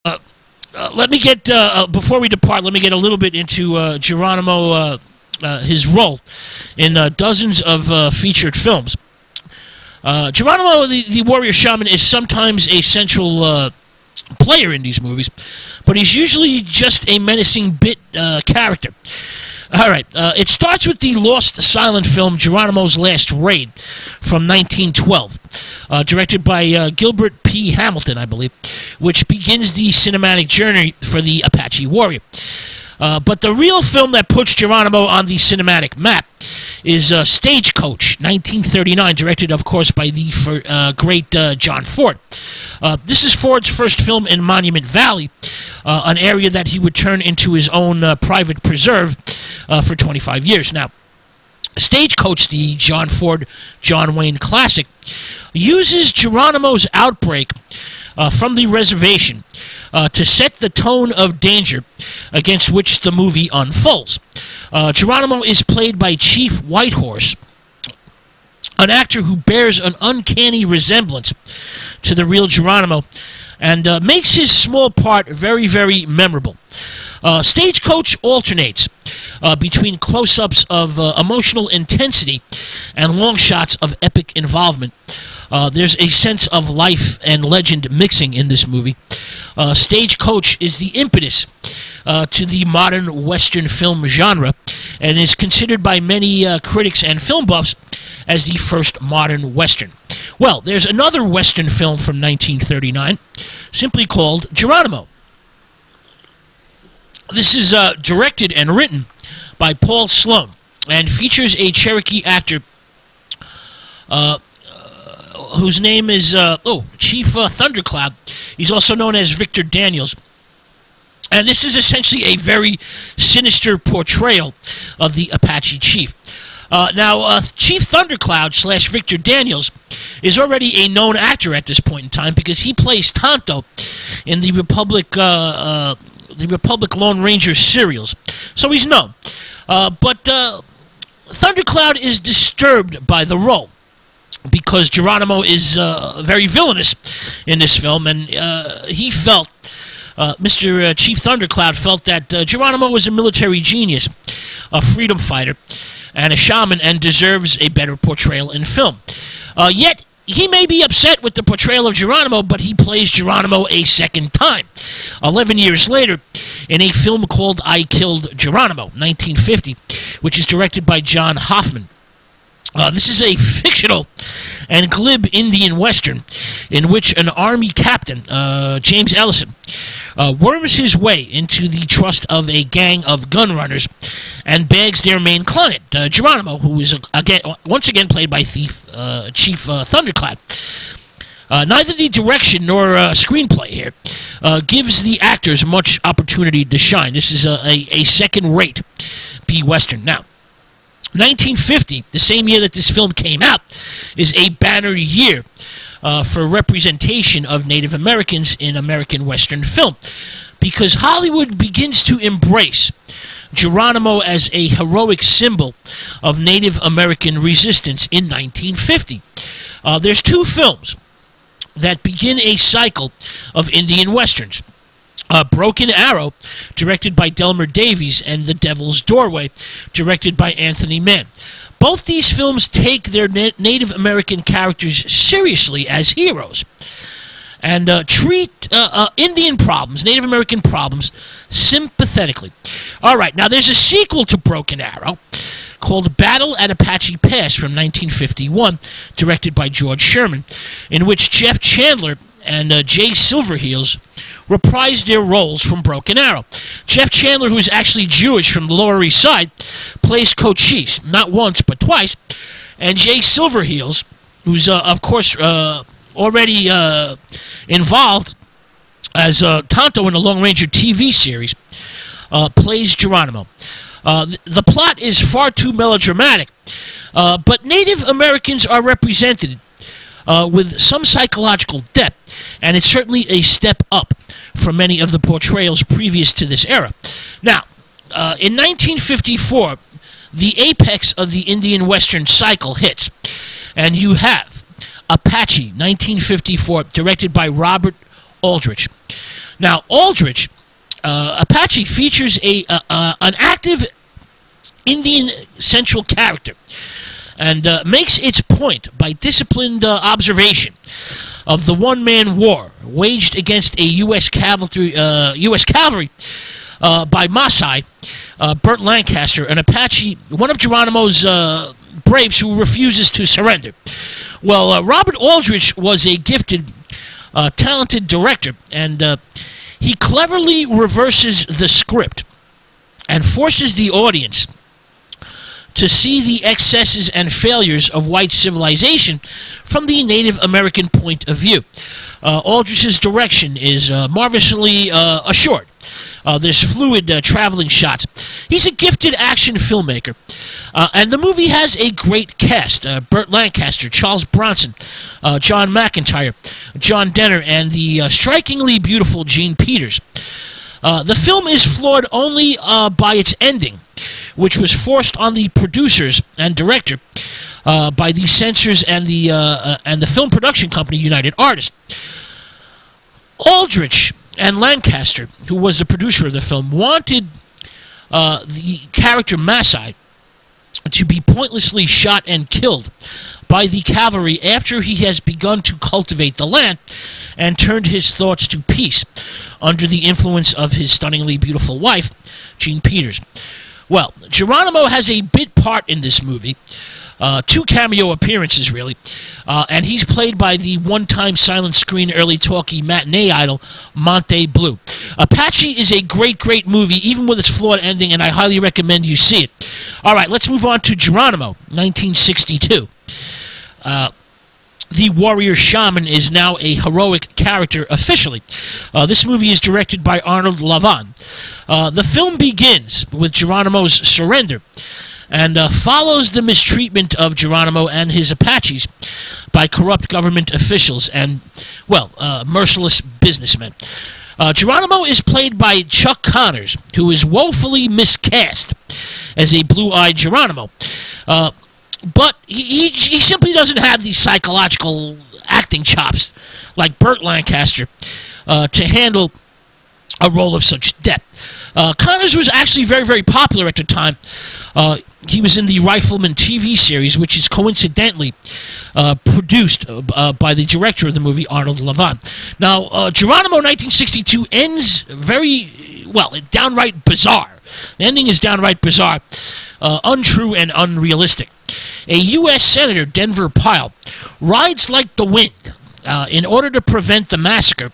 Let me get, before we depart, let me get a little bit into Geronimo, his role in dozens of featured films. Geronimo, the warrior shaman, is sometimes a central player in these movies, but he's usually just a menacing bit character. All right, it starts with the lost silent film Geronimo's Last Raid from 1912, directed by Gilbert P. Hamilton, I believe, which begins the cinematic journey for the Apache warrior. But the real film that puts Geronimo on the cinematic map is Stagecoach, 1939, directed, of course, by the great John Ford. This is Ford's first film in Monument Valley, an area that he would turn into his own private preserve for 25 years. Now, Stagecoach, the John Ford, John Wayne classic, uses Geronimo's outbreak from the reservation to set the tone of danger against which the movie unfolds. Geronimo is played by Chief Whitehorse, an actor who bears an uncanny resemblance to the real Geronimo and makes his small part very, very memorable. Stagecoach alternates between close-ups of emotional intensity and long shots of epic involvement. There's a sense of life and legend mixing in this movie. Stagecoach is the impetus to the modern Western film genre and is considered by many critics and film buffs as the first modern Western. Well, there's another Western film from 1939 simply called Geronimo. This is directed and written by Paul Sloan and features a Cherokee actor whose name is Chief Thundercloud. He's also known as Victor Daniels. And this is essentially a very sinister portrayal of the Apache chief. Now, Chief Thundercloud / Victor Daniels is already a known actor at this point in time because he plays Tonto in the Republic Lone Ranger serials. So he's known. But Thundercloud is disturbed by the role because Geronimo is very villainous in this film, and he felt, Mr. Chief Thundercloud felt that Geronimo was a military genius, a freedom fighter, and a shaman, and deserves a better portrayal in film. Yet, he may be upset with the portrayal of Geronimo, but he plays Geronimo a second time, 11 years later, in a film called I Killed Geronimo, 1950, which is directed by John Hoffman. This is a fictional and glib Indian Western in which an army captain, James Ellison, worms his way into the trust of a gang of gun runners and bags their main client, Geronimo, who is once again played by Chief Thundercloud. Neither the direction nor screenplay here gives the actors much opportunity to shine. This is a second-rate B-Western. Now, 1950, the same year that this film came out, is a banner year for representation of Native Americans in American Western film, because Hollywood begins to embrace Geronimo as a heroic symbol of Native American resistance in 1950. There's two films that begin a cycle of Indian Westerns. Broken Arrow, directed by Delmer Davies, and The Devil's Doorway, directed by Anthony Mann. Both these films take their Native American characters seriously as heroes and treat Indian problems, Native American problems, sympathetically. All right, now there's a sequel to Broken Arrow called Battle at Apache Pass from 1951, directed by George Sherman, in which Jeff Chandler and Jay Silverheels reprised their roles from Broken Arrow. Jeff Chandler, who's actually Jewish from the Lower East Side, plays Cochise, not once but twice, and Jay Silverheels, who's of course already involved as Tonto in the Lone Ranger TV series, plays Geronimo. The plot is far too melodramatic, but Native Americans are represented with some psychological depth, and it's certainly a step up from many of the portrayals previous to this era. Now, in 1954, the apex of the Indian Western cycle hits, and you have Apache, 1954, directed by Robert Aldrich. Now, Aldrich, Apache features an active Indian central character and makes its point by disciplined observation of the one-man war waged against a U.S. cavalry by Maasai, Burt Lancaster, an Apache, one of Geronimo's braves who refuses to surrender. Well, Robert Aldrich was a gifted, talented director, and he cleverly reverses the script and forces the audience to see the excesses and failures of white civilization from the Native American point of view. Aldrich's direction is marvelously assured. There's fluid traveling shots. He's a gifted action filmmaker. And the movie has a great cast. Burt Lancaster, Charles Bronson, John McIntyre, John Denner, and the strikingly beautiful Jean Peters. The film is flawed only by its ending, which was forced on the producers and director by the censors and the film production company United Artists. Aldrich and Lancaster, who was the producer of the film, wanted the character Maasai to be pointlessly shot and killed by the cavalry after he has begun to cultivate the land and turned his thoughts to peace under the influence of his stunningly beautiful wife, Jean Peters. Well, Geronimo has a bit part in this movie, 2 cameo appearances, really, and he's played by the one-time silent screen early talkie matinee idol, Monte Blue. Apache is a great, great movie, even with its flawed ending, and I highly recommend you see it. All right, let's move on to Geronimo, 1962. The warrior shaman is now a heroic character officially. This movie is directed by Arnold Lavon. The film begins with Geronimo's surrender and follows the mistreatment of Geronimo and his Apaches by corrupt government officials and, well, merciless businessmen. Geronimo is played by Chuck Connors, who is woefully miscast as a blue-eyed Geronimo. But he simply doesn't have the psychological acting chops like Burt Lancaster to handle a role of such depth. Connors was actually very, very popular at the time. He was in the Rifleman TV series, which is coincidentally produced by the director of the movie, Arnold Lavon. Now, Geronimo 1962 ends very, well, downright bizarre. The ending is downright bizarre, untrue and unrealistic. A U.S. Senator, Denver Pyle, rides like the wind in order to prevent the massacre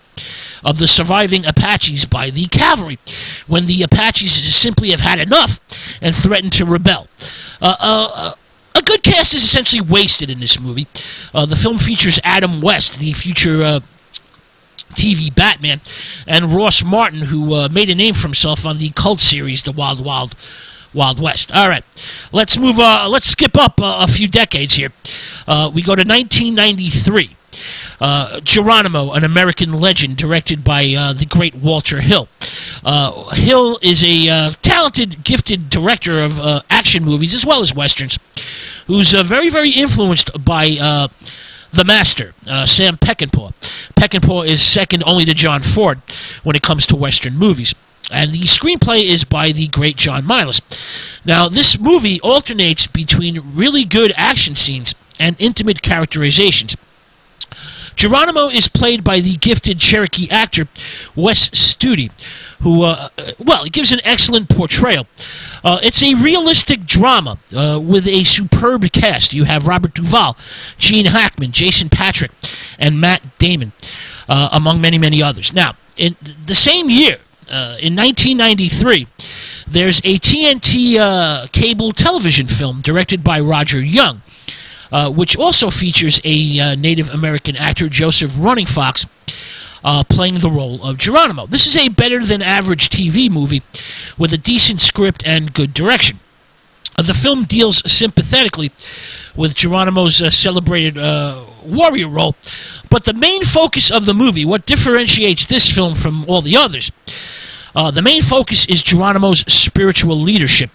of the surviving Apaches by the cavalry, when the Apaches simply have had enough and threaten to rebel. A good cast is essentially wasted in this movie. The film features Adam West, the future TV Batman, and Ross Martin, who made a name for himself on the cult series The Wild West. All right, let's move. Let's skip up a few decades here. We go to 1993. Geronimo, an American legend, directed by the great Walter Hill. Hill is a talented, gifted director of action movies as well as westerns, who's very, very influenced by the master, Sam Peckinpah. Peckinpah is second only to John Ford when it comes to western movies. And the screenplay is by the great John Milius. Now, this movie alternates between really good action scenes and intimate characterizations. Geronimo is played by the gifted Cherokee actor Wes Studi, who, well, he gives an excellent portrayal. It's a realistic drama with a superb cast. You have Robert Duvall, Gene Hackman, Jason Patric, and Matt Damon, among many, many others. Now, in the same year, in 1993, there's a TNT cable television film directed by Roger Young, which also features a Native American actor, Joseph Running Fox, playing the role of Geronimo. This is a better-than-average TV movie with a decent script and good direction. The film deals sympathetically with Geronimo's celebrated warrior role, but the main focus of the movie, what differentiates this film from all the others, the main focus is Geronimo's spiritual leadership.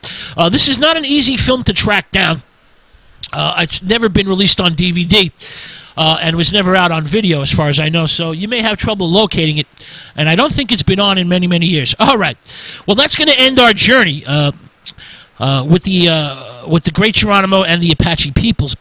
This is not an easy film to track down. It's never been released on DVD. and was never out on video, as far as I know. So you may have trouble locating it, and I don't think it's been on in many, many years. All right, well, that's going to end our journey with the great Geronimo and the Apache peoples.